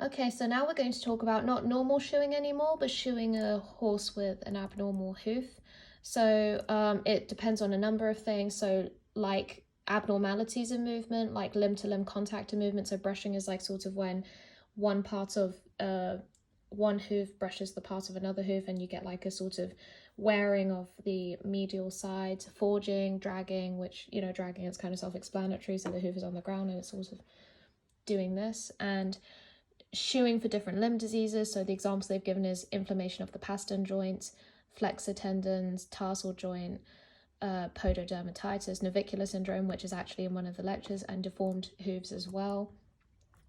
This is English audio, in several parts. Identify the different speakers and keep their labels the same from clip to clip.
Speaker 1: Okay, so now we're going to talk about not normal shoeing anymore, but shoeing a horse with an abnormal hoof. So it depends on a number of things. So like abnormalities in movement, like limb-to-limb contact in movement. So brushing is like sort of when one part of one hoof brushes the part of another hoof, and you get like a sort of wearing of the medial side. Forging, dragging, which, you know, dragging is kind of self-explanatory. So the hoof is on the ground and it's sort of doing this. And shoeing for different limb diseases. So the examples they've given is inflammation of the pastern joint, flexor tendons, tarsal joint, pododermatitis, navicular syndrome, which is actually in one of the lectures, and deformed hooves as well.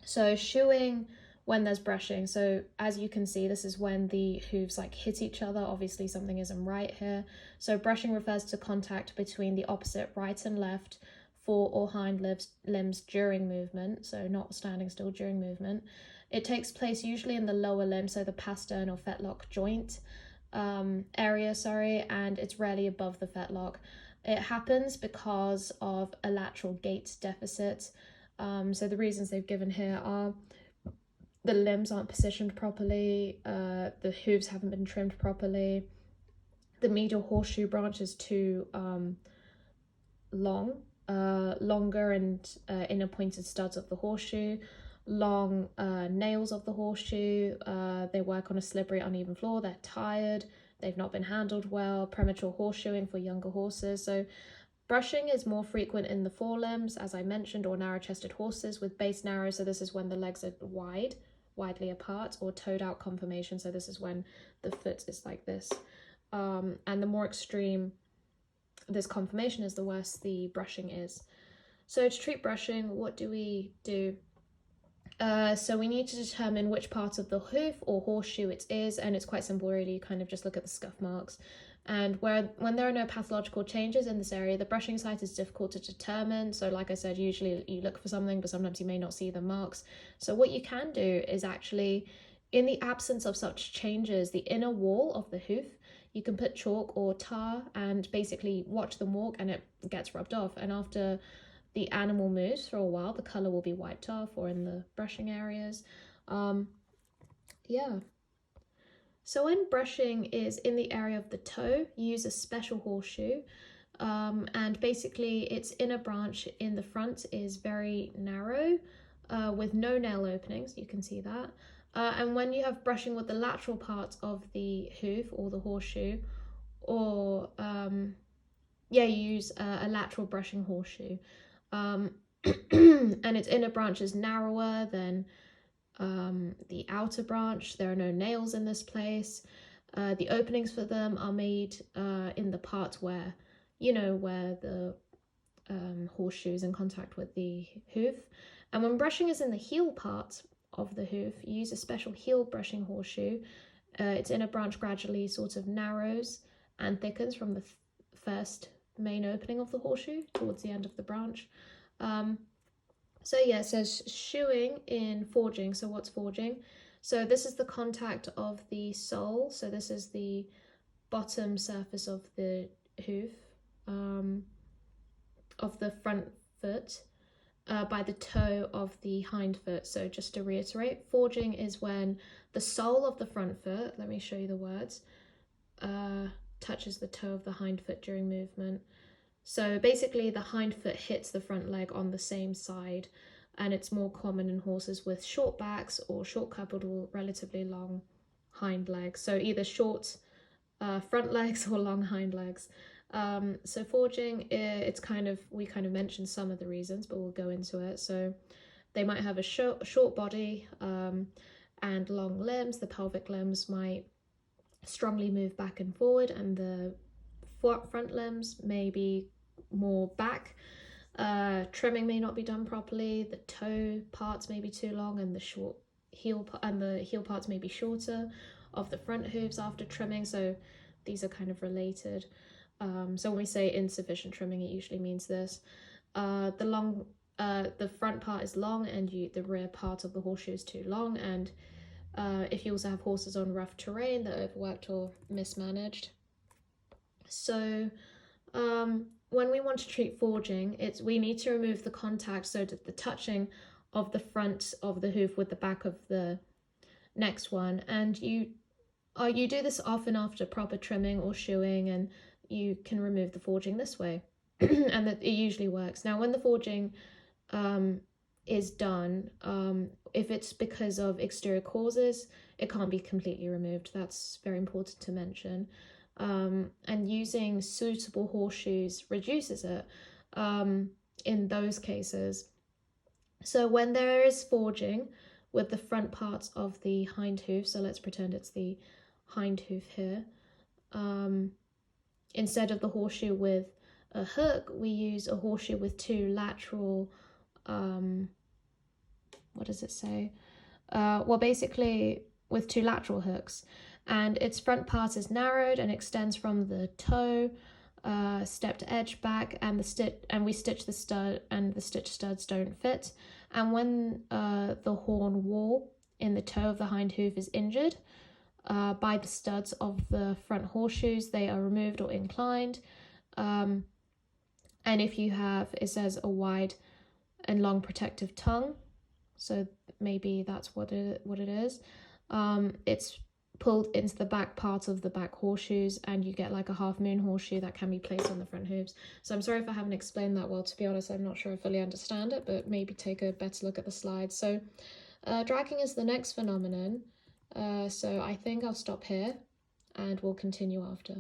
Speaker 1: So shoeing when there's brushing. So as you can see, this is when the hooves like hit each other. Obviously something isn't right here. So brushing refers to contact between the opposite right and left fore or hind limbs during movement. So not standing still during movement. It takes place usually in the lower limb, so the pastern or fetlock joint area, and it's rarely above the fetlock. It happens because of a lateral gait deficit. So the reasons they've given here are the limbs aren't positioned properly, the hooves haven't been trimmed properly, the medial horseshoe branch is too longer and inner pointed studs of the horseshoe, long nails of the horseshoe, they work on a slippery, uneven floor, they're tired, they've not been handled well, premature horseshoeing for younger horses. So brushing is more frequent in the forelimbs, as I mentioned, or narrow-chested horses with base narrow, so this is when the legs are widely apart, or toed out conformation, so this is when the foot is like this. And the more extreme this conformation is, the worse the brushing is. So to treat brushing, what do we do? So we need to determine which part of the hoof or horseshoe it is, and it's quite simple really. You kind of just look at the scuff marks, and when there are no pathological changes in this area, the brushing site is difficult to determine. So like I said, usually you look for something, but sometimes you may not see the marks. So what you can do is actually, in the absence of such changes, the inner wall of the hoof, you can put chalk or tar and basically watch them walk, and it gets rubbed off, and after the animal moves for a while, the color will be wiped off, or in the brushing areas. Yeah. So when brushing is in the area of the toe, you use a special horseshoe, and basically its inner branch in the front is very narrow, with no nail openings, you can see that. And when you have brushing with the lateral part of the hoof or the horseshoe, or you use a lateral brushing horseshoe. And its inner branch is narrower than the outer branch. There are no nails in this place. The openings for them are made in the part where, where the horseshoe is in contact with the hoof. And when brushing is in the heel part of the hoof, you use a special heel brushing horseshoe. Its inner branch gradually sort of narrows and thickens from the first main opening of the horseshoe towards the end of the branch. So yeah, it says shoeing in forging. So what's forging? So this is the contact of the sole. So this is the bottom surface of the hoof, of the front foot, by the toe of the hind foot. So just to reiterate, forging is when the sole of the front foot, let me show you the words, touches the toe of the hind foot during movement. So basically the hind foot hits the front leg on the same side, and it's more common in horses with short backs or short coupled or relatively long hind legs. So either short front legs or long hind legs. So forging, we kind of mentioned some of the reasons, but we'll go into it. So they might have a short body and long limbs. The pelvic limbs might strongly move back and forward, and the front limbs may be more back. Trimming may not be done properly. The toe parts may be too long, and the heel parts may be shorter of the front hooves after trimming. So these are kind of related. So when we say insufficient trimming, it usually means this. The front part is long, and the rear part of the horseshoe is too long. And if you also have horses on rough terrain that are overworked or mismanaged. So when we want to treat forging, we need to remove the contact so that the touching of the front of the hoof with the back of the next one. And you do this often after proper trimming or shoeing, and you can remove the forging this way. And that it usually works. Now, when the forging is done, if it's because of exterior causes, it can't be completely removed. That's very important to mention. And using suitable horseshoes reduces it in those cases. So when there is forging with the front parts of the hind hoof, so let's pretend it's the hind hoof here, instead of the horseshoe with a hook, we use a horseshoe with two lateral, what does it say? Well, basically with two lateral hooks, and its front part is narrowed and extends from the toe, stepped edge back, and we stitch the stud, and the stitch studs don't fit. And when the horn wall in the toe of the hind hoof is injured by the studs of the front horseshoes, they are removed or inclined. And if you have, it says a wide and long protective tongue, so maybe that's what it is. It's pulled into the back part of the back horseshoes, and you get like a half moon horseshoe that can be placed on the front hooves. So I'm sorry if I haven't explained that well. To be honest, I'm not sure I fully understand it, but maybe take a better look at the slides. So dragging is the next phenomenon. So I think I'll stop here and we'll continue after.